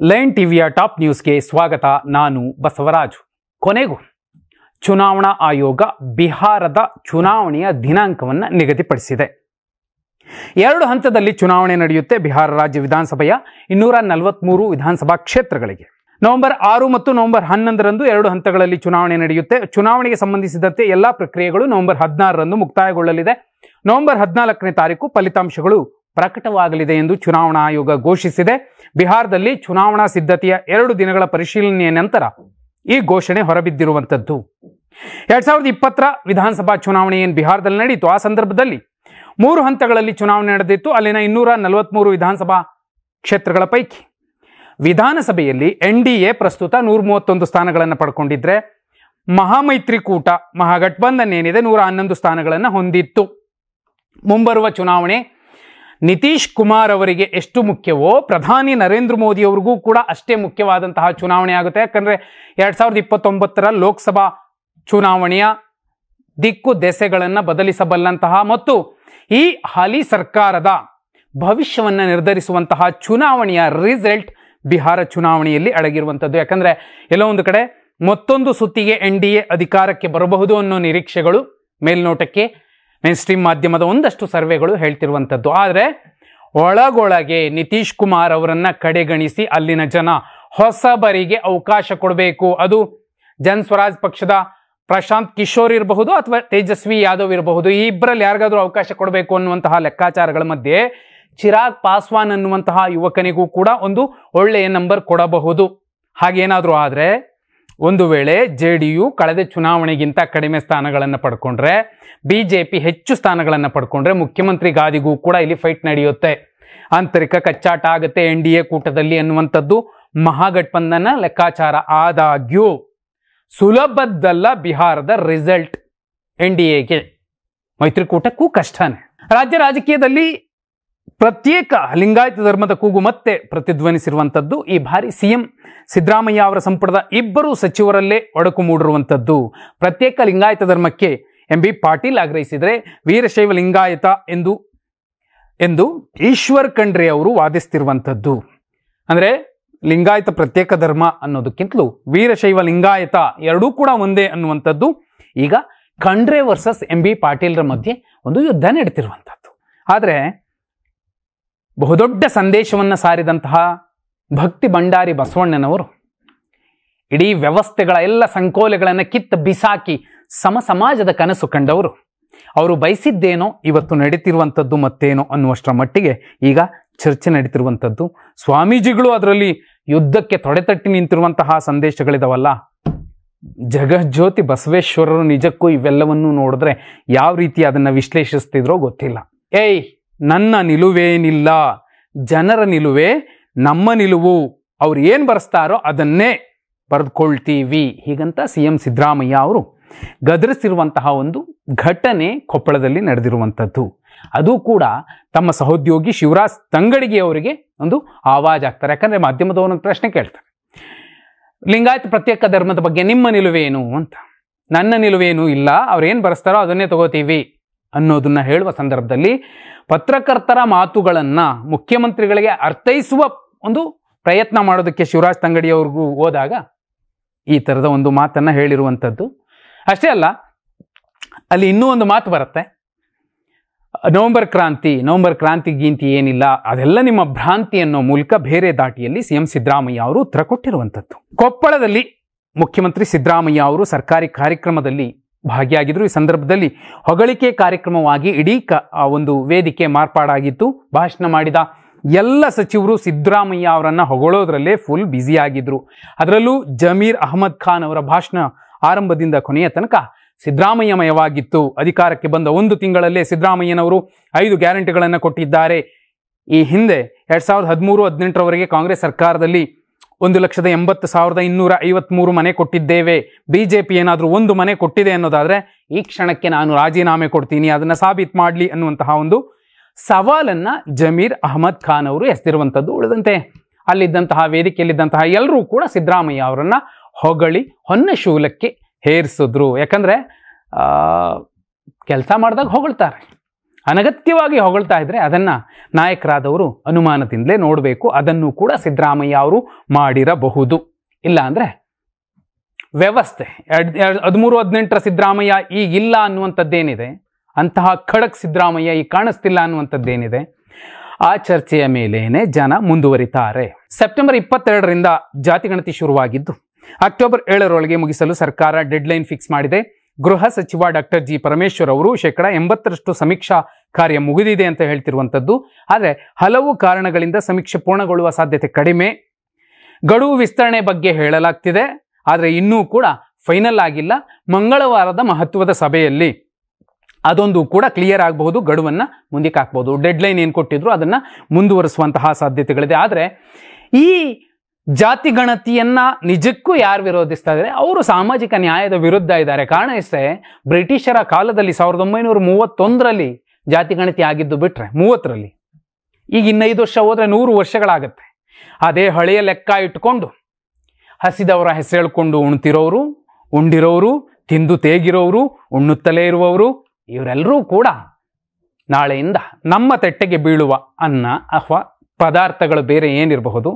Line ಟಿವಿಯ top ನ್ಯೂಸ್ಗೆ ಸ್ವಾಗತ. ನಾನು ಬಸವರಾಜು. ಕೊನೆಗೂ ಚುನಾವಣಾ ಆಯೋಗ ಬಿಹಾರದ ಚುನಾವಣೆಯ ದಿನಾಂಕವನ್ನು ನಿಗದಿಪಡಿಸಿದೆ. 2 ಹಂತದಲ್ಲಿ ಚುನಾವಣೆ ನಡೆಯುತ್ತೆ. ಬಿಹಾರ ರಾಜ್ಯ ವಿಧಾನಸಭೆಯ 243 ವಿಧಾನಸಭಾ ಕ್ಷೇತ್ರಗಳಿಗೆ ನವೆಂಬರ್ 6 ಮತ್ತು ನವೆಂಬರ್ 11ರಂದು 2 ಹಂತಗಳಲ್ಲಿ ಚುನಾವಣೆ ನಡೆಯುತ್ತೆ. ಚುನಾವಣೆಗೆ ಸಂಬಂಧಿಸಿದಂತೆ ಎಲ್ಲ ಪ್ರಕ್ರಿಯೆಗಳು ನವೆಂಬರ್ 16ರಂದು ಮುಕ್ತಾಯಗೊಳ್ಳಲಿದೆ. ನವೆಂಬರ್ 14ನೇ ತಾರೀಕು ಫಲಿತಾಂಶಗಳು ಪ್ರಕಟವಾಗಲಿದೆ ಎಂದು ಚುನಾವಣಾ ಆಯೋಗ ಘೋಷಿಸಿದೆ. ಬಿಹಾರದಲ್ಲಿ ಚುನಾವಣಾ ಸಿದ್ಧತೆಯ 2 ದಿನಗಳ ಪರಿಶೀಲನೆಯ ನಂತರ ಈ ಘೋಷಣೆ ಹೊರಬಿದ್ದಿರುವಂಥದ್ದು. 2020ರ ವಿಧಾನಸಭಾ ಚುನಾವಣೆ ಏನು ಬಿಹಾರದಲ್ಲಿ ನಡೆಯಿತು, ಆ ಸಂದರ್ಭದಲ್ಲಿ 3 ಹಂತಗಳಲ್ಲಿ ಚುನಾವಣೆ ನಡೆದಿತ್ತು. ಅಲ್ಲಿನ 243 ವಿಧಾನಸಭಾ ಕ್ಷೇತ್ರಗಳ ಪೈಕಿ ವಿಧಾನಸಭೆಯಲ್ಲಿ NDA ಪ್ರಸ್ತುತ 131 ಸ್ಥಾನಗಳನ್ನು ಪಡ್ಕೊಂಡಿದ್ರೆ, ಮಹಾಮೈತ್ರಿಕೂಟ ಮಹಾಗಠಬಂಧನ್ ಏನಿದೆ 111 ಸ್ಥಾನಗಳನ್ನು ಹೊಂದಿತ್ತು. ಮುಂಬರುವ ಚುನಾವಣೆ ನಿತೀಶ್ ಕುಮಾರ್ ಅವರಿಗೆ ಎಷ್ಟು ಮುಖ್ಯವೋ ಪ್ರಧಾನಿ ನರೇಂದ್ರ ಮೋದಿ ಅವರಿಗೂ ಕೂಡ ಅಷ್ಟೇ ಮುಖ್ಯವಾದಂತಹ ಚುನಾವಣೆ ಆಗುತ್ತೆ. ಯಾಕಂದರೆ 2029ರ ಲೋಕಸಭಾ ಚುನಾವಣೆಯ ದಿಕ್ಕು ದೆಸೆಗಳನ್ನು ಬದಲಿಸಬಲ್ಲಂತಹ ಮತ್ತು ಈ ಹಾಲಿ ಸರ್ಕಾರದ ಭವಿಷ್ಯವನ್ನು ನಿರ್ಧರಿಸುವಂತಹ ಚುನಾವಣೆಯ ರಿಸಲ್ಟ್ ಬಿಹಾರ ಚುನಾವಣೆಯಲ್ಲಿ ಅಡಗಿರುವಂಥದ್ದು. ಯಾಕಂದರೆ ಎಲ್ಲೋ ಒಂದು ಕಡೆ ಮತ್ತೊಂದು ಸುತ್ತಿಗೆ NDA ಅಧಿಕಾರಕ್ಕೆ ಬರಬಹುದು ಅನ್ನೋ ನಿರೀಕ್ಷೆಗಳು ಮೇಲ್ನೋಟಕ್ಕೆ ಮೇನ್ ಸ್ಟ್ರೀಮ್ ಮಾಧ್ಯಮದ ಒಂದಷ್ಟು ಸರ್ವೆಗಳು ಹೇಳ್ತಿರುವಂಥದ್ದು. ಆದರೆ ಒಳಗೊಳಗೆ ನಿತೀಶ್ ಕುಮಾರ್ ಅವರನ್ನು ಕಡೆಗಣಿಸಿ ಅಲ್ಲಿನ ಜನ ಹೊಸಬರಿಗೆ ಅವಕಾಶ ಕೊಡಬೇಕು. ಅದು ಜನ್ ಸ್ವರಾಜ್ ಪಕ್ಷದ ಪ್ರಶಾಂತ್ ಕಿಶೋರ್ ಇರಬಹುದು ಅಥವಾ ತೇಜಸ್ವಿ ಯಾದವ್ ಇರಬಹುದು. ಈ ಇಬ್ಬರಲ್ಲಿ ಯಾರಿಗಾದ್ರೂ ಅವಕಾಶ ಕೊಡಬೇಕು ಅನ್ನುವಂತಹ ಲೆಕ್ಕಾಚಾರಗಳ ಮಧ್ಯೆ ಚಿರಾಗ್ ಪಾಸ್ವಾನ್ ಅನ್ನುವಂತಹ ಯುವಕನಿಗೂ ಕೂಡ ಒಂದು ಒಳ್ಳೆಯ ನಂಬರ್ ಕೊಡಬಹುದು. ಹಾಗೇನಾದರೂ ಆದರೆ ಒಂದು ವೇಳೆ JDU ಕಳೆದ ಚುನಾವಣೆಗಿಂತ ಕಡಿಮೆ ಸ್ಥಾನಗಳನ್ನು ಪಡ್ಕೊಂಡ್ರೆ, BJP ಹೆಚ್ಚು ಸ್ಥಾನಗಳನ್ನು ಪಡ್ಕೊಂಡ್ರೆ ಮುಖ್ಯಮಂತ್ರಿ ಗಾದಿಗೂ ಕೂಡ ಇಲ್ಲಿ ಫೈಟ್ ನಡೆಯುತ್ತೆ. ಆಂತರಿಕ ಕಚ್ಚಾಟ ಆಗುತ್ತೆ NDA ಕೂಟದಲ್ಲಿ ಅನ್ನುವಂಥದ್ದು ಮಹಾಗಠಬಂಧನ ಲೆಕ್ಕಾಚಾರ. ಆದಾಗ್ಯೂ ಸುಲಭದ್ದಲ್ಲ ಬಿಹಾರದ ರಿಸಲ್ಟ್. NDAಗೆ ಮೈತ್ರಿಕೂಟಕ್ಕೂ ಕಷ್ಟನೇ. ರಾಜ್ಯ ರಾಜಕೀಯದಲ್ಲಿ ಪ್ರತ್ಯೇಕ ಲಿಂಗಾಯತ ಧರ್ಮದ ಕೂಗು ಮತ್ತೆ ಪ್ರತಿಧ್ವನಿಸಿರುವಂಥದ್ದು. ಈ ಬಾರಿ CM ಸಿದ್ದರಾಮಯ್ಯ ಅವರ ಸಂಪುಟದ 2 ಸಚಿವರಲ್ಲೇ ಒಡಕು ಮೂಡಿರುವಂಥದ್ದು. ಪ್ರತ್ಯೇಕ ಲಿಂಗಾಯತ ಧರ್ಮಕ್ಕೆ MB ಪಾಟೀಲ್ ಆಗ್ರಹಿಸಿದರೆ ವೀರಶೈವ ಲಿಂಗಾಯತ ಎಂದು ಈಶ್ವರ್ ಖಂಡ್ರೆ ಅವರು ವಾದಿಸ್ತಿರುವಂಥದ್ದು. ಅಂದರೆ ಲಿಂಗಾಯತ ಪ್ರತ್ಯೇಕ ಧರ್ಮ ಅನ್ನೋದಕ್ಕಿಂತಲೂ ವೀರಶೈವ ಲಿಂಗಾಯತ ಎರಡೂ ಕೂಡ ಒಂದೇ ಅನ್ನುವಂಥದ್ದು ಈಗ ಖಂಡ್ರೆ ವರ್ಸಸ್ MB ಪಾಟೀಲ್ರ ಮಧ್ಯೆ ಒಂದು ಯುದ್ಧ ನಡೀತಿರುವಂಥದ್ದು. ಆದರೆ ಬಹುದೊಡ್ಡ ಸಂದೇಶವನ್ನು ಸಾರಿದಂತಹ ಭಕ್ತಿ ಭಂಡಾರಿ ಬಸವಣ್ಣನವರು ಇಡೀ ವ್ಯವಸ್ಥೆಗಳ ಎಲ್ಲ ಸಂಕೋಲೆಗಳನ್ನು ಕಿತ್ತು ಬಿಸಾಕಿ ಸಮಾಜದ ಕನಸು ಕಂಡವರು. ಅವರು ಬಯಸಿದ್ದೇನೋ ಇವತ್ತು ನಡೀತಿರುವಂಥದ್ದು ಮತ್ತೇನೋ ಅನ್ನುವಷ್ಟರ ಮಟ್ಟಿಗೆ ಈಗ ಚರ್ಚೆ ನಡೀತಿರುವಂಥದ್ದು. ಸ್ವಾಮೀಜಿಗಳು ಅದರಲ್ಲಿ ಯುದ್ಧಕ್ಕೆ ತೊಡೆತಟ್ಟಿ ನಿಂತಿರುವಂತಹ ಸಂದೇಶಗಳಿದಾವಲ್ಲ. ಜಗಜ್ಯೋತಿ ಬಸವೇಶ್ವರರು ನಿಜಕ್ಕೂ ಇವೆಲ್ಲವನ್ನೂ ನೋಡಿದ್ರೆ ಯಾವ ರೀತಿ ಅದನ್ನು ವಿಶ್ಲೇಷಿಸ್ತಿದ್ರೋ ಗೊತ್ತಿಲ್ಲ. ನನ್ನ ನಿಲುವೇನಿಲ್ಲ, ಜನರ ನಿಲುವೇ ನಮ್ಮ ನಿಲುವು, ಅವ್ರು ಏನು ಬರೆಸ್ತಾರೋ ಅದನ್ನೇ ಬರೆದುಕೊಳ್ತೀವಿ, ಹೀಗಂತ CM ಸಿದ್ದರಾಮಯ್ಯ ಅವರು ಗದರಿಸಿರುವಂತಹ ಒಂದು ಘಟನೆ ಕೊಪ್ಪಳದಲ್ಲಿ ನಡೆದಿರುವಂಥದ್ದು. ಅದು ಕೂಡ ತಮ್ಮ ಸಹೋದ್ಯೋಗಿ ಶಿವರಾಜ್ ತಂಗಡಗಿ ಅವರಿಗೆ ಒಂದು ಆವಾಜ್ ಆಗ್ತಾರೆ. ಯಾಕಂದರೆ ಮಾಧ್ಯಮದವರೊಂದು ಪ್ರಶ್ನೆ ಕೇಳ್ತಾರೆ, ಲಿಂಗಾಯತ ಪ್ರತ್ಯೇಕ ಧರ್ಮದ ಬಗ್ಗೆ ನಿಮ್ಮ ನಿಲುವೇನು ಅಂತ. ನನ್ನ ನಿಲುವೇನು ಇಲ್ಲ, ಅವ್ರೇನು ಬರೆಸ್ತಾರೋ ಅದನ್ನೇ ತಗೋತೀವಿ ಅನ್ನೋದನ್ನ ಹೇಳುವ ಸಂದರ್ಭದಲ್ಲಿ ಪತ್ರಕರ್ತರ ಮಾತುಗಳನ್ನು ಮುಖ್ಯಮಂತ್ರಿಗಳಿಗೆ ಅರ್ಥೈಸುವ ಒಂದು ಪ್ರಯತ್ನ ಮಾಡೋದಕ್ಕೆ ಶಿವರಾಜ್ ತಂಗಡಿ ಅವ್ರಿಗೂ ಹೋದಾಗ ಈ ಥರದ ಒಂದು ಮಾತನ್ನು ಹೇಳಿರುವಂಥದ್ದು. ಅಷ್ಟೇ ಅಲ್ಲ, ಅಲ್ಲಿ ಇನ್ನೂ ಒಂದು ಮಾತು ಬರುತ್ತೆ, ನವೆಂಬರ್ ಕ್ರಾಂತಿ ಗೀಂತಿ ಏನಿಲ್ಲ, ಅದೆಲ್ಲ ನಿಮ್ಮ ಭ್ರಾಂತಿ ಅನ್ನೋ ಮೂಲಕ ಬೇರೆ ದಾಟಿಯಲ್ಲಿ CM ಸಿದ್ದರಾಮಯ್ಯ ಅವರು ಉತ್ತರ ಕೊಟ್ಟಿರುವಂಥದ್ದು. ಕೊಪ್ಪಳದಲ್ಲಿ ಮುಖ್ಯಮಂತ್ರಿ ಸಿದ್ದರಾಮಯ್ಯ ಅವರು ಸರ್ಕಾರಿ ಕಾರ್ಯಕ್ರಮದಲ್ಲಿ ಭಾಗಿಯಾಗಿದ್ದರು. ಈ ಸಂದರ್ಭದಲ್ಲಿ ಹೊಗಳಿಕೆ ಕಾರ್ಯಕ್ರಮವಾಗಿ ಇಡೀ ಒಂದು ವೇದಿಕೆ ಮಾರ್ಪಾಡಾಗಿತ್ತು. ಭಾಷಣ ಮಾಡಿದ ಎಲ್ಲ ಸಚಿವರು ಸಿದ್ದರಾಮಯ್ಯ ಅವರನ್ನು ಹೊಗಳೋದ್ರಲ್ಲೇ ಫುಲ್ ಬ್ಯುಸಿಯಾಗಿದ್ದರು. ಅದರಲ್ಲೂ ಜಮೀರ್ ಅಹಮದ್ ಖಾನ್ ಅವರ ಭಾಷಣ ಆರಂಭದಿಂದ ಕೊನೆಯ ತನಕ ಸಿದ್ದರಾಮಯ್ಯಮಯವಾಗಿತ್ತು. ಅಧಿಕಾರಕ್ಕೆ ಬಂದ 1 ತಿಂಗಳಲ್ಲೇ ಸಿದ್ದರಾಮಯ್ಯನವರು 5 ಗ್ಯಾರಂಟಿಗಳನ್ನು ಕೊಟ್ಟಿದ್ದಾರೆ. ಈ ಹಿಂದೆ 2013-18ರವರೆಗೆ ಕಾಂಗ್ರೆಸ್ ಸರ್ಕಾರದಲ್ಲಿ 1,80,253 ಮನೆ ಕೊಟ್ಟಿದ್ದೇವೆ. BJP ಏನಾದರೂ 1 ಮನೆ ಕೊಟ್ಟಿದೆ ಅನ್ನೋದಾದರೆ ಈ ಕ್ಷಣಕ್ಕೆ ನಾನು ರಾಜೀನಾಮೆ ಕೊಡ್ತೀನಿ, ಅದನ್ನು ಸಾಬೀತು ಮಾಡಲಿ ಅನ್ನುವಂತಹ ಒಂದು ಸವಾಲನ್ನು ಜಮೀರ್ ಅಹಮದ್ ಖಾನ್ ಅವರು ಎಸೆದಿರುವಂಥದ್ದು. ಉಳಿದಂತೆ ಅಲ್ಲಿದ್ದಂತಹ ವೇದಿಕೆಯಲ್ಲಿದ್ದಂತಹ ಎಲ್ಲರೂ ಕೂಡ ಸಿದ್ದರಾಮಯ್ಯ ಅವರನ್ನು ಹೊಗಳಿ ಹೊನ್ನ ಶೂಲಕ್ಕೆ ಹೇರಿಸಿದ್ರು. ಯಾಕಂದರೆ ಕೆಲಸ ಮಾಡಿದಾಗ ಹೊಗಳ್ತಾರೆ, ಅನಗತ್ಯವಾಗಿ ಹೊಗಳ್ತಾ ಇದ್ರೆ ಅದನ್ನು ನಾಯಕರಾದವರು ಅನುಮಾನದಿಂದಲೇ ನೋಡಬೇಕು. ಅದನ್ನು ಕೂಡ ಸಿದ್ದರಾಮಯ್ಯ ಅವರು ಮಾಡಿರಬಹುದು. ಇಲ್ಲ ಅಂದರೆ ವ್ಯವಸ್ಥೆ 13-18 ಸಿದ್ದರಾಮಯ್ಯ ಈಗಿಲ್ಲ ಅನ್ನುವಂಥದ್ದೇನಿದೆ, ಅಂತಹ ಖಡಕ್ ಸಿದ್ದರಾಮಯ್ಯ ಈಗ ಕಾಣಿಸ್ತಿಲ್ಲ ಅನ್ನುವಂಥದ್ದೇನಿದೆ, ಆ ಚರ್ಚೆಯ ಮೇಲೇನೆ ಜನ ಮುಂದುವರಿತಾರೆ. ಸೆಪ್ಟೆಂಬರ್ 22ರಿಂದ ಜಾತಿಗಣತಿ ಶುರುವಾಗಿದ್ದು ಅಕ್ಟೋಬರ್ 7ರೊಳಗೆ ಮುಗಿಸಲು ಸರ್ಕಾರ ಡೆಡ್ಲೈನ್ ಫಿಕ್ಸ್ ಮಾಡಿದೆ. ಗೃಹ ಸಚಿವ ಡಾಕ್ಟರ್ ಜಿ ಪರಮೇಶ್ವರ್ ಅವರು 80% ಸಮೀಕ್ಷಾ ಕಾರ್ಯ ಮುಗಿದಿದೆ ಅಂತ ಹೇಳ್ತಿರುವಂಥದ್ದು. ಆದರೆ ಹಲವು ಕಾರಣಗಳಿಂದ ಸಮೀಕ್ಷೆ ಪೂರ್ಣಗೊಳ್ಳುವ ಸಾಧ್ಯತೆ ಕಡಿಮೆ. ಗಡುವು ವಿಸ್ತರಣೆ ಬಗ್ಗೆ ಹೇಳಲಾಗ್ತಿದೆ, ಆದರೆ ಇನ್ನೂ ಕೂಡ ಫೈನಲ್ ಆಗಿಲ್ಲ. ಮಂಗಳವಾರದ ಮಹತ್ವದ ಸಭೆಯಲ್ಲಿ ಅದೊಂದು ಕೂಡ ಕ್ಲಿಯರ್ ಆಗಬಹುದು, ಗಡುವನ್ನು ಮುಂದಕ್ಕೆ ಹಾಕ್ಬೋದು. ಡೆಡ್ಲೈನ್ ಏನು ಕೊಟ್ಟಿದ್ರು ಅದನ್ನು ಮುಂದುವರಿಸುವಂತಹ ಸಾಧ್ಯತೆಗಳಿದೆ. ಆದರೆ ಈ ಜಾತಿ ಗಣತಿಯನ್ನ ನಿಜಕ್ಕೂ ಯಾರು ವಿರೋಧಿಸ್ತಾ ಇದ್ದಾರೆ? ಅವರು ಸಾಮಾಜಿಕ ನ್ಯಾಯದ ವಿರುದ್ಧ ಇದ್ದಾರೆ. ಕಾರಣ ಇಷ್ಟೇ, ಬ್ರಿಟಿಷರ ಕಾಲದಲ್ಲಿ 1931ರಲ್ಲಿ ಜಾತಿ ಗಣತಿ ಆಗಿದ್ದು ಬಿಟ್ರೆ 30ರಲ್ಲಿ, ಈಗ ಇನ್ನು 5 ವರ್ಷ ಹೋದರೆ 100 ವರ್ಷಗಳಾಗತ್ತೆ. ಅದೇ ಹಳೆಯ ಲೆಕ್ಕ ಇಟ್ಕೊಂಡು ಹಸಿದವರ ಹೆಸರು ಹೇಳ್ಕೊಂಡು ಉಣ್ತಿರೋರು, ಉಂಡಿರೋರು, ತಿಂದು ತೇಗಿರೋರು, ಉಣ್ಣುತ್ತಲೇ ಇರುವವರು, ಇವರೆಲ್ಲರೂ ಕೂಡ ನಾಳೆಯಿಂದ ನಮ್ಮ ತೆಟ್ಟೆಗೆ ಬೀಳುವ ಅನ್ನ ಅಥವಾ ಪದಾರ್ಥಗಳು ಬೇರೆ ಏನಿರಬಹುದು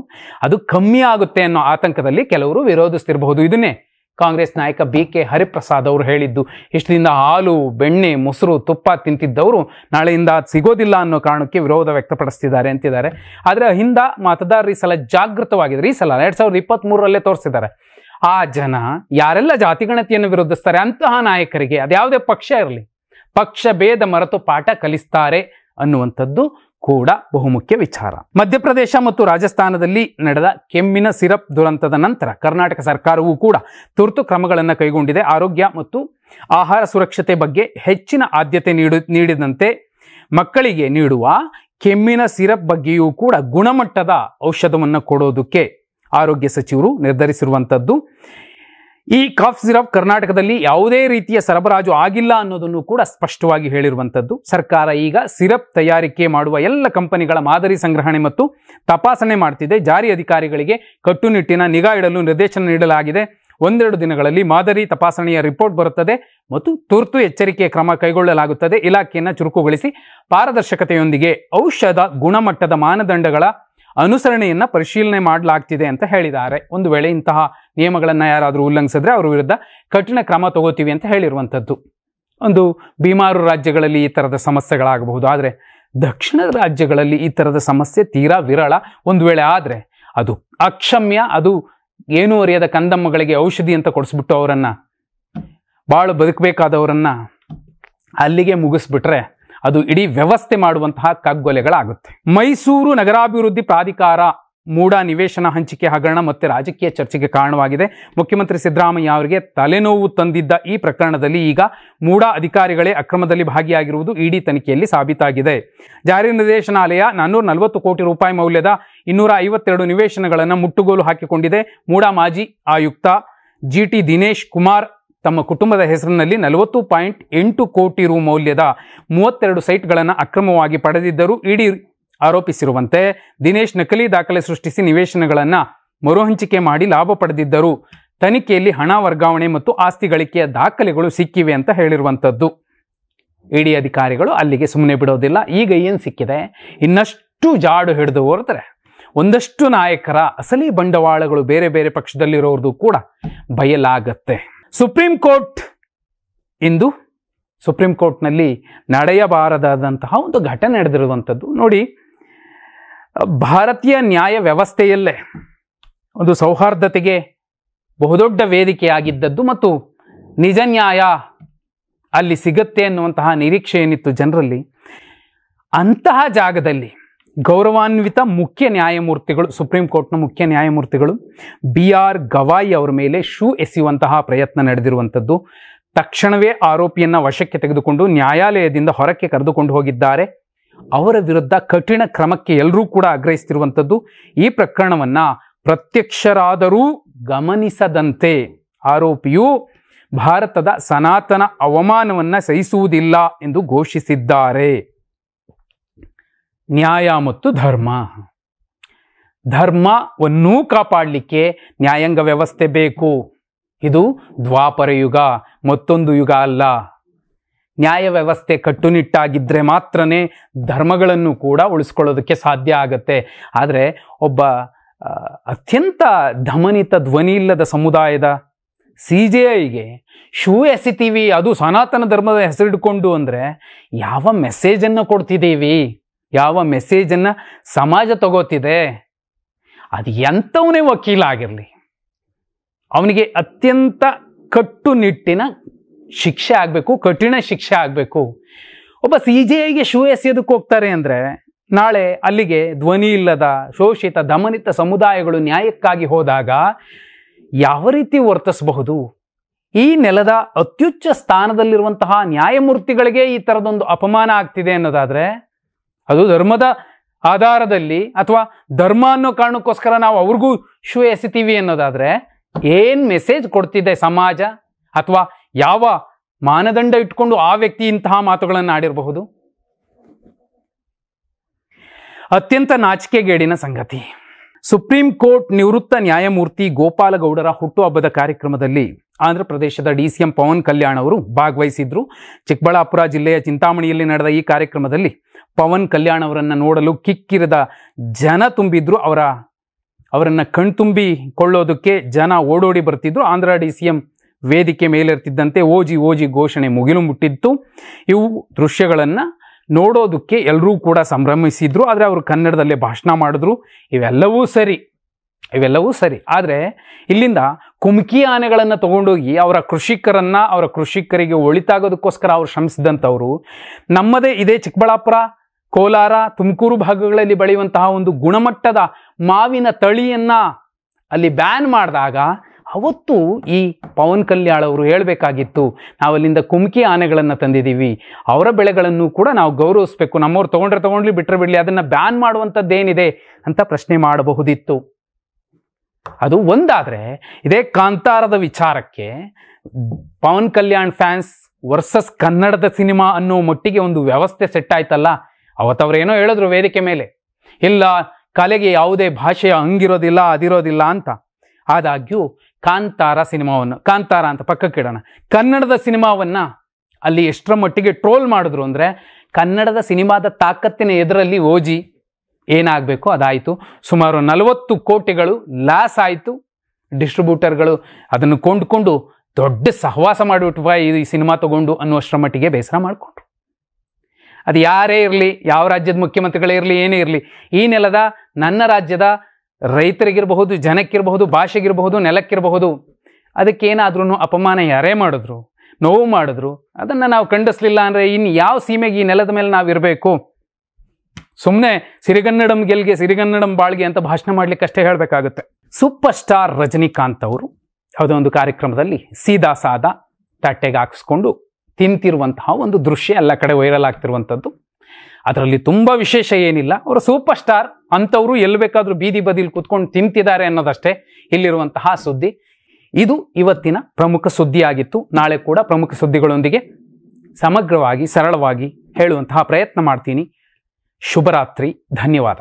ಅದು ಕಮ್ಮಿ ಆಗುತ್ತೆ ಅನ್ನೋ ಆತಂಕದಲ್ಲಿ ಕೆಲವರು ವಿರೋಧಿಸ್ತಿರಬಹುದು. ಇದನ್ನೇ ಕಾಂಗ್ರೆಸ್ ನಾಯಕ BK ಹರಿಪ್ರಸಾದ್ ಅವರು ಹೇಳಿದ್ದು. ಇಷ್ಟು ದಿನ ಹಾಲು, ಬೆಣ್ಣೆ, ಮೊಸರು, ತುಪ್ಪ ತಿಂತಿದ್ದವರು ನಾಳೆಯಿಂದ ಸಿಗೋದಿಲ್ಲ ಅನ್ನೋ ಕಾರಣಕ್ಕೆ ವಿರೋಧ ವ್ಯಕ್ತಪಡಿಸ್ತಿದ್ದಾರೆ ಅಂತಿದ್ದಾರೆ. ಆದರೆ ಹಿಂದ ಮತದಾರರು ಈ ಸಲ ಜಾಗೃತವಾಗಿದ್ದಾರೆ. ಈ ಸಲ 2023ರಲ್ಲೇ ತೋರಿಸಿದ್ದಾರೆ. ಆ ಜನ ಯಾರೆಲ್ಲ ಜಾತಿಗಣತಿಯನ್ನು ವಿರೋಧಿಸ್ತಾರೆ ಅಂತಹ ನಾಯಕರಿಗೆ ಅದ್ಯಾವುದೇ ಪಕ್ಷ ಇರಲಿ, ಪಕ್ಷ ಭೇದ ಮರೆತು ಪಾಠ ಕಲಿಸ್ತಾರೆ ಅನ್ನುವಂಥದ್ದು ಕೂಡ ಬಹುಮುಖ್ಯ ವಿಚಾರ. ಮಧ್ಯಪ್ರದೇಶ ಮತ್ತು ರಾಜಸ್ಥಾನದಲ್ಲಿ ನಡೆದ ಕೆಮ್ಮಿನ ಸಿರಪ್ ದುರಂತದ ನಂತರ ಕರ್ನಾಟಕ ಸರ್ಕಾರವೂ ಕೂಡ ತುರ್ತು ಕ್ರಮಗಳನ್ನು ಕೈಗೊಂಡಿದೆ. ಆರೋಗ್ಯ ಮತ್ತು ಆಹಾರ ಸುರಕ್ಷತೆ ಬಗ್ಗೆ ಹೆಚ್ಚಿನ ಆದ್ಯತೆ ನೀಡಿದಂತೆ ಮಕ್ಕಳಿಗೆ ನೀಡುವ ಕೆಮ್ಮಿನ ಸಿರಪ್ ಬಗ್ಗೆಯೂ ಕೂಡ ಗುಣಮಟ್ಟದ ಔಷಧವನ್ನು ಕೊಡೋದಕ್ಕೆ ಆರೋಗ್ಯ ಸಚಿವರು ನಿರ್ಧರಿಸಿರುವಂಥದ್ದು. ಈ ಕಾಫ್ ಸಿರಪ್ ಕರ್ನಾಟಕದಲ್ಲಿ ಯಾವುದೇ ರೀತಿಯ ಸರಬರಾಜು ಆಗಿಲ್ಲ ಅನ್ನೋದನ್ನು ಕೂಡ ಸ್ಪಷ್ಟವಾಗಿ ಹೇಳಿರುವಂಥದ್ದು. ಸರ್ಕಾರ ಈಗ ಸಿರಪ್ ತಯಾರಿಕೆ ಮಾಡುವ ಎಲ್ಲ ಕಂಪನಿಗಳ ಮಾದರಿ ಸಂಗ್ರಹಣೆ ಮತ್ತು ತಪಾಸಣೆ ಮಾಡ್ತಿದೆ. ಜಾರಿ ಅಧಿಕಾರಿಗಳಿಗೆ ಕಟ್ಟುನಿಟ್ಟಿನ ನಿಗಾ ಇಡಲು ನಿರ್ದೇಶನ ನೀಡಲಾಗಿದೆ. 1-2 ದಿನಗಳಲ್ಲಿ ಮಾದರಿ ತಪಾಸಣೆಯ ರಿಪೋರ್ಟ್ ಬರುತ್ತದೆ ಮತ್ತು ತುರ್ತು ಎಚ್ಚರಿಕೆಯ ಕ್ರಮ ಕೈಗೊಳ್ಳಲಾಗುತ್ತದೆ. ಇಲಾಖೆಯನ್ನು ಚುರುಕುಗೊಳಿಸಿ ಪಾರದರ್ಶಕತೆಯೊಂದಿಗೆ ಔಷಧ ಗುಣಮಟ್ಟದ ಮಾನದಂಡಗಳ ಅನುಸರಣೆಯನ್ನು ಪರಿಶೀಲನೆ ಮಾಡಲಾಗ್ತಿದೆ ಅಂತ ಹೇಳಿದ್ದಾರೆ. ಒಂದು ವೇಳೆ ಇಂತಹ ನಿಯಮಗಳನ್ನು ಯಾರಾದರೂ ಉಲ್ಲಂಘಿಸಿದ್ರೆ ಅವರ ವಿರುದ್ಧ ಕಠಿಣ ಕ್ರಮ ತಗೋತೀವಿ ಅಂತ ಹೇಳಿರುವಂಥದ್ದು. ಒಂದು ಬಿಮಾರು ರಾಜ್ಯಗಳಲ್ಲಿ ಈ ಥರದ ಸಮಸ್ಯೆಗಳಾಗಬಹುದು, ಆದರೆ ದಕ್ಷಿಣದ ರಾಜ್ಯಗಳಲ್ಲಿ ಈ ಥರದ ಸಮಸ್ಯೆ ತೀರಾ ವಿರಳ. ಒಂದು ವೇಳೆ ಆದರೆ ಅದು ಅಕ್ಷಮ್ಯ, ಅದು ಏನೂ ಅರಿಯದ ಕಂದಮ್ಮಗಳಿಗೆ ಔಷಧಿ ಅಂತ ಕೊಡಿಸ್ಬಿಟ್ಟು ಅವರನ್ನು, ಭಾಳ ಬದುಕಬೇಕಾದವರನ್ನು ಅಲ್ಲಿಗೆ ಮುಗಿಸ್ಬಿಟ್ರೆ ಅದು ಇಡೀ ವ್ಯವಸ್ಥೆ ಮಾಡುವಂತಹ ಕಗ್ಗೊಲೆಗಳಾಗುತ್ತೆ. ಮೈಸೂರು ನಗರಾಭಿವೃದ್ಧಿ ಪ್ರಾಧಿಕಾರ ಮೂಡ ನಿವೇಶನ ಹಂಚಿಕೆ ಹಗರಣ ಮತ್ತೆ ರಾಜಕೀಯ ಚರ್ಚೆಗೆ ಕಾರಣವಾಗಿದೆ. ಮುಖ್ಯಮಂತ್ರಿ ಸಿದ್ದರಾಮಯ್ಯ ಅವರಿಗೆ ತಲೆನೋವು ತಂದಿದ್ದ ಈ ಪ್ರಕರಣದಲ್ಲಿ ಈಗ ಮೂಡ ಅಧಿಕಾರಿಗಳೇ ಅಕ್ರಮದಲ್ಲಿ ಭಾಗಿಯಾಗಿರುವುದು ಇಡಿ ತನಿಖೆಯಲ್ಲಿ ಸಾಬೀತಾಗಿದೆ. ಜಾರಿ ನಿರ್ದೇಶನಾಲಯ 440 ಕೋಟಿ ರೂಪಾಯಿ ಮೌಲ್ಯದ 252 ನಿವೇಶನಗಳನ್ನು ಮುಟ್ಟುಗೋಲು ಹಾಕಿಕೊಂಡಿದೆ. ಮೂಡ ಮಾಜಿ ಆಯುಕ್ತ GT ದಿನೇಶ್ ಕುಮಾರ್ ತಮ್ಮ ಕುಟುಂಬದ ಹೆಸರಿನಲ್ಲಿ 40.8 ಕೋಟಿ ರು ಮೌಲ್ಯದ 32 ಸೈಟ್ಗಳನ್ನು ಅಕ್ರಮವಾಗಿ ಪಡೆದಿದ್ದರು. ಇಡಿ ಆರೋಪಿಸಿರುವಂತೆ ದಿನೇಶ್ ನಕಲಿ ದಾಖಲೆ ಸೃಷ್ಟಿಸಿ ನಿವೇಶನಗಳನ್ನು ಮರುಹಂಚಿಕೆ ಮಾಡಿ ಲಾಭ ಪಡೆದಿದ್ದರು. ತನಿಖೆಯಲ್ಲಿ ಹಣ ವರ್ಗಾವಣೆ ಮತ್ತು ಆಸ್ತಿ ಗಳಿಕೆಯ ದಾಖಲೆಗಳು ಸಿಕ್ಕಿವೆ ಅಂತ ಹೇಳಿರುವಂಥದ್ದು. ಇಡಿ ಅಧಿಕಾರಿಗಳು ಅಲ್ಲಿಗೆ ಸುಮ್ಮನೆ ಬಿಡೋದಿಲ್ಲ. ಈಗ ಏನು ಸಿಕ್ಕಿದೆ, ಇನ್ನಷ್ಟು ಜಾಡು ಹಿಡಿದು ಹೊರತಾರೆ. ಒಂದಷ್ಟು ನಾಯಕರ ಅಸಲಿ ಬಂಡವಾಳಗಳು ಬೇರೆ ಬೇರೆ ಪಕ್ಷದಲ್ಲಿರೋರ್ದು ಕೂಡ ಬಯಲಾಗತ್ತೆ. ಸುಪ್ರೀಂ ಕೋರ್ಟ್ ಇಂದು ಸುಪ್ರೀಂ ಕೋರ್ಟ್ನಲ್ಲಿ ನಡೆಯಬಾರದಾದಂತಹ ಒಂದು ಘಟನೆ ನಡೆದಿರುವಂಥದ್ದು. ನೋಡಿ, ಭಾರತೀಯ ನ್ಯಾಯ ವ್ಯವಸ್ಥೆಯಲ್ಲೇ ಒಂದು ಸೌಹಾರ್ದತೆಗೆ ಬಹುದೊಡ್ಡ ವೇದಿಕೆಯಾಗಿದ್ದದ್ದು ಮತ್ತು ನಿಜ ನ್ಯಾಯ ಅಲ್ಲಿ ಸಿಗತ್ತೆ ಅನ್ನುವಂತಹ ನಿರೀಕ್ಷೆ ಏನಿತ್ತು ಜನರಲ್ಲಿ, ಅಂತಹ ಜಾಗದಲ್ಲಿ ಗೌರವಾನ್ವಿತ ಮುಖ್ಯ ನ್ಯಾಯಮೂರ್ತಿಗಳು, ಸುಪ್ರೀಂ ಕೋರ್ಟ್ನ ಮುಖ್ಯ ನ್ಯಾಯಮೂರ್ತಿಗಳು BR ಗವಾಯಿ ಅವರ ಮೇಲೆ ಶೂ ಎಸೆಯುವಂತಹ ಪ್ರಯತ್ನ ನಡೆದಿರುವಂಥದ್ದು. ತಕ್ಷಣವೇ ಆರೋಪಿಯನ್ನು ವಶಕ್ಕೆ ತೆಗೆದುಕೊಂಡು ನ್ಯಾಯಾಲಯದಿಂದ ಹೊರಕ್ಕೆ ಕರೆದುಕೊಂಡು ಹೋಗಿದ್ದಾರೆ. ಅವರ ವಿರುದ್ಧ ಕಠಿಣ ಕ್ರಮಕ್ಕೆ ಎಲ್ಲರೂ ಕೂಡ ಆಗ್ರಹಿಸ್ತಿರುವಂಥದ್ದು. ಈ ಪ್ರಕರಣವನ್ನು ಪ್ರತ್ಯಕ್ಷರಾದರೂ ಗಮನಿಸದಂತೆ ಆರೋಪಿಯು ಭಾರತದ ಸನಾತನ ಅವಮಾನವನ್ನು ಸಹಿಸುವುದಿಲ್ಲ ಎಂದು ಘೋಷಿಸಿದ್ದಾರೆ. ನ್ಯಾಯ ಮತ್ತು ಧರ್ಮವನ್ನೂ ಕಾಪಾಡಲಿಕ್ಕೆ ನ್ಯಾಯಾಂಗ ವ್ಯವಸ್ಥೆ ಬೇಕು. ಇದು ದ್ವಾಪರ ಯುಗ, ಮತ್ತೊಂದು ಯುಗ ಅಲ್ಲ. ನ್ಯಾಯ ವ್ಯವಸ್ಥೆ ಕಟ್ಟುನಿಟ್ಟಾಗಿದ್ದರೆ ಮಾತ್ರನೇ ಧರ್ಮಗಳನ್ನು ಕೂಡ ಉಳಿಸ್ಕೊಳ್ಳೋದಕ್ಕೆ ಸಾಧ್ಯ ಆಗತ್ತೆ. ಆದರೆ ಒಬ್ಬ ಅತ್ಯಂತ ದಮನಿತ ಧ್ವನಿ ಇಲ್ಲದ ಸಮುದಾಯದ CJIಗೆ ಶೂ ಎಸಿತೀವಿ, ಅದು ಸನಾತನ ಧರ್ಮದ ಹೆಸರಿಡ್ಕೊಂಡು ಅಂದರೆ ಯಾವ ಮೆಸೇಜನ್ನು ಕೊಡ್ತಿದ್ದೀವಿ, ಯಾವ ಮೆಸೇಜನ್ನು ಸಮಾಜ ತಗೋತಿದೆ? ಅದು ಎಂಥವನೇ ವಕೀಲ ಆಗಿರಲಿ, ಅವನಿಗೆ ಅತ್ಯಂತ ಕಟ್ಟುನಿಟ್ಟಿನ ಶಿಕ್ಷೆ ಆಗಬೇಕು, ಕಠಿಣ ಶಿಕ್ಷೆ ಆಗಬೇಕು. ಒಬ್ಬ CJIಗೆ ಶೂ ಎಸೆಯೋದಕ್ಕೆ ಹೋಗ್ತಾರೆ ಅಂದರೆ ನಾಳೆ ಅಲ್ಲಿಗೆ ಧ್ವನಿ ಇಲ್ಲದ ಶೋಷಿತ ದಮನಿತ ಸಮುದಾಯಗಳು ನ್ಯಾಯಕ್ಕಾಗಿ ಹೋದಾಗ ಯಾವ ರೀತಿ ವರ್ತಿಸಬಹುದು? ಈ ನೆಲದ ಅತ್ಯುಚ್ಚ ಸ್ಥಾನದಲ್ಲಿರುವಂತಹ ನ್ಯಾಯಮೂರ್ತಿಗಳಿಗೆ ಈ ಥರದೊಂದು ಅಪಮಾನ ಆಗ್ತಿದೆ ಅನ್ನೋದಾದರೆ, ಅದು ಧರ್ಮದ ಆಧಾರದಲ್ಲಿ ಅಥವಾ ಧರ್ಮ ಅನ್ನೋ ಕಾರಣಕ್ಕೋಸ್ಕರ ನಾವು ಅವ್ರಿಗೂ ಶೂ ಎಸಿತೀವಿ ಅನ್ನೋದಾದರೆ ಏನು ಮೆಸೇಜ್ ಕೊಡ್ತಿದೆ ಸಮಾಜ? ಅಥವಾ ಯಾವ ಮಾನದಂಡ ಇಟ್ಕೊಂಡು ಆ ವ್ಯಕ್ತಿ ಇಂತಹ ಮಾತುಗಳನ್ನು ಆಡಿರಬಹುದು? ಅತ್ಯಂತ ನಾಚಿಕೆಗೇಡಿನ ಸಂಗತಿ. ಸುಪ್ರೀಂ ಕೋರ್ಟ್ ನಿವೃತ್ತ ನ್ಯಾಯಮೂರ್ತಿ ಗೋಪಾಲಗೌಡರ ಹುಟ್ಟುಹಬ್ಬದ ಕಾರ್ಯಕ್ರಮದಲ್ಲಿ ಆಂಧ್ರ ಪ್ರದೇಶದ DCM ಪವನ್ ಕಲ್ಯಾಣ್ ಅವರು ಭಾಗವಹಿಸಿದ್ರು. ಚಿಕ್ಕಬಳ್ಳಾಪುರ ಜಿಲ್ಲೆಯ ಚಿಂತಾಮಣಿಯಲ್ಲಿ ನಡೆದ ಈ ಕಾರ್ಯಕ್ರಮದಲ್ಲಿ ಪವನ್ ಕಲ್ಯಾಣ್ ಅವರನ್ನು ನೋಡಲು ಕಿಕ್ಕಿರಿದ ಜನ ತುಂಬಿದ್ರು. ಅವರನ್ನು ಕಣ್ತುಂಬಿಕೊಳ್ಳೋದಕ್ಕೆ ಜನ ಓಡೋಡಿ ಬರ್ತಿದ್ರು. ಆಂಧ್ರ DCM ವೇದಿಕೆ ಮೇಲಿರ್ತಿದ್ದಂತೆ ಓಜಿ ಓಜಿ ಘೋಷಣೆ ಮುಗಿಲು ಮುಟ್ಟಿತ್ತು. ಇವು ದೃಶ್ಯಗಳನ್ನು ನೋಡೋದಕ್ಕೆ ಎಲ್ಲರೂ ಕೂಡ ಸಂಭ್ರಮಿಸಿದ್ರು. ಆದರೆ ಅವರು ಕನ್ನಡದಲ್ಲೇ ಭಾಷಣ ಮಾಡಿದ್ರು. ಇವೆಲ್ಲವೂ ಸರಿ. ಆದರೆ ಇಲ್ಲಿಂದ ಕುಮ್ಕಿ ಆನೆಗಳನ್ನು ತಗೊಂಡೋಗಿ ಅವರ ಕೃಷಿಕರಿಗೆ ಒಳಿತಾಗೋದಕ್ಕೋಸ್ಕರ ಅವರು ಶ್ರಮಿಸಿದಂಥವರು ನಮ್ಮದೇ ಇದೇ ಚಿಕ್ಕಬಳ್ಳಾಪುರ, ಕೋಲಾರ, ತುಮಕೂರು ಭಾಗಗಳಲ್ಲಿ ಬೆಳೆಯುವಂತಹ ಒಂದು ಗುಣಮಟ್ಟದ ಮಾವಿನ ತಳಿಯನ್ನು ಅಲ್ಲಿ ಬ್ಯಾನ್ ಮಾಡಿದಾಗ ಅವತ್ತು ಈ ಪವನ್ ಕಲ್ಯಾಣ್ ಅವರು ಹೇಳಬೇಕಾಗಿತ್ತು, ನಾವಲ್ಲಿಂದ ಕುಮ್ಕಿ ಆನೆಗಳನ್ನು ತಂದಿದ್ದೀವಿ, ಅವರ ಬೆಳೆಗಳನ್ನು ಕೂಡ ನಾವು ಗೌರವಿಸಬೇಕು, ನಮ್ಮವ್ರು ತಗೊಂಡ್ಲಿ ಬಿಟ್ಟರೆ ಬಿಡಲಿ, ಅದನ್ನು ಬ್ಯಾನ್ ಮಾಡುವಂಥದ್ದೇನಿದೆ ಅಂತ ಪ್ರಶ್ನೆ ಮಾಡಬಹುದಿತ್ತು. ಅದು ಒಂದಾದರೆ, ಇದೇ ಕಾಂತಾರದ ವಿಚಾರಕ್ಕೆ ಪವನ್ ಕಲ್ಯಾಣ್ ಫ್ಯಾನ್ಸ್ ವರ್ಸಸ್ ಕನ್ನಡದ ಸಿನಿಮಾ ಅನ್ನೋ ಮಟ್ಟಿಗೆ ಒಂದು ವ್ಯವಸ್ಥೆ ಸೆಟ್ ಆಯ್ತಲ್ಲ. ಅವತ್ತವ್ರೇನೋ ಹೇಳಿದ್ರು ವೇದಿಕೆ ಮೇಲೆ, ಇಲ್ಲ ಕಲೆಗೆ ಯಾವುದೇ ಭಾಷೆಯ ಹಂಗಿರೋದಿಲ್ಲ ಅದಿರೋದಿಲ್ಲ ಅಂತ. ಆದಾಗ್ಯೂ ಕಾಂತಾರ ಅಂತ ಪಕ್ಕಕ್ಕಿಡೋಣ, ಕನ್ನಡದ ಸಿನಿಮಾವನ್ನು ಅಲ್ಲಿ ಎಷ್ಟರ ಮಟ್ಟಿಗೆ ಟ್ರೋಲ್ ಮಾಡಿದ್ರು ಅಂದರೆ, ಕನ್ನಡದ ಸಿನಿಮಾದ ತಾಕತ್ತಿನ ಎದುರಲ್ಲಿ ಓಜಿ ಏನಾಗಬೇಕು ಅದಾಯಿತು. ಸುಮಾರು 40 ಕೋಟಿಗಳು ಲಾಸ್ ಆಯಿತು. ಡಿಸ್ಟ್ರಿಬ್ಯೂಟರ್ಗಳು ಅದನ್ನು ಕೊಂಡ್ಕೊಂಡು ದೊಡ್ಡ ಸಹವಾಸ ಮಾಡಿಬಿಟ್ವ ಈ ಸಿನಿಮಾ ತಗೊಂಡು ಅನ್ನುವಷ್ಟರ ಮಟ್ಟಿಗೆ ಬೇಸರ ಮಾಡಿಕೊಂಡ್ರು. ಅದು ಯಾರೇ ಇರಲಿ, ಯಾವ ರಾಜ್ಯದ ಮುಖ್ಯಮಂತ್ರಿಗಳೇ ಇರಲಿ, ಏನೇ ಇರಲಿ, ಈ ನೆಲದ ನನ್ನ ರಾಜ್ಯದ ರೈತರಿಗಿರಬಹುದು, ಜನಕ್ಕಿರಬಹುದು, ಭಾಷೆಗಿರಬಹುದು, ನೆಲಕ್ಕಿರಬಹುದು, ಅದಕ್ಕೇನಾದ್ರೂ ಅಪಮಾನ ಯಾರೇ ಮಾಡಿದ್ರು, ನೋವು ಮಾಡಿದ್ರು, ಅದನ್ನು ನಾವು ಖಂಡಿಸ್ಲಿಲ್ಲ ಅಂದರೆ ಇನ್ನು ಯಾವ ಸೀಮೆಗೆ ಈ ನೆಲದ ಮೇಲೆ ನಾವು ಇರಬೇಕು? ಸುಮ್ಮನೆ ಸಿರಿಗನ್ನಡಂ ಗೆಲ್ಗೆ ಸಿರಿಗನ್ನಡಂ ಬಾಳ್ಗೆ ಅಂತ ಭಾಷಣ ಮಾಡ್ಲಿಕ್ಕೆ ಅಷ್ಟೇ ಹೇಳಬೇಕಾಗುತ್ತೆ. ಸೂಪರ್ ಸ್ಟಾರ್ ರಜನಿಕಾಂತ್ ಅವರು ಯಾವುದೋ ಒಂದು ಕಾರ್ಯಕ್ರಮದಲ್ಲಿ ಸೀದಾ ಸಾದಾ ತಟ್ಟೆಗೆ ಹಾಕಿಸ್ಕೊಂಡು ತಿಂತಿರುವಂತಹ ಒಂದು ದೃಶ್ಯ ಎಲ್ಲ ಕಡೆ ವೈರಲ್ ಆಗ್ತಿರುವಂಥದ್ದು. ಅದರಲ್ಲಿ ತುಂಬ ವಿಶೇಷ ಏನಿಲ್ಲ. ಅವರು ಸೂಪರ್ ಸ್ಟಾರ್ ಅಂಥವರು ಎಲ್ಲಿ ಬೇಕಾದರೂ ಬೀದಿ ಬದಿಲಿ ಕೂತ್ಕೊಂಡು ತಿಂತಿದ್ದಾರೆ ಅನ್ನೋದಷ್ಟೇ ಇಲ್ಲಿರುವಂತಹ ಸುದ್ದಿ. ಇದು ಇವತ್ತಿನ ಪ್ರಮುಖ ಸುದ್ದಿಯಾಗಿತ್ತು. ನಾಳೆ ಕೂಡ ಪ್ರಮುಖ ಸುದ್ದಿಗಳೊಂದಿಗೆ ಸಮಗ್ರವಾಗಿ ಸರಳವಾಗಿ ಹೇಳುವಂತಹ ಪ್ರಯತ್ನ ಮಾಡ್ತೀನಿ. ಶುಭರಾತ್ರಿ. ಧನ್ಯವಾದ.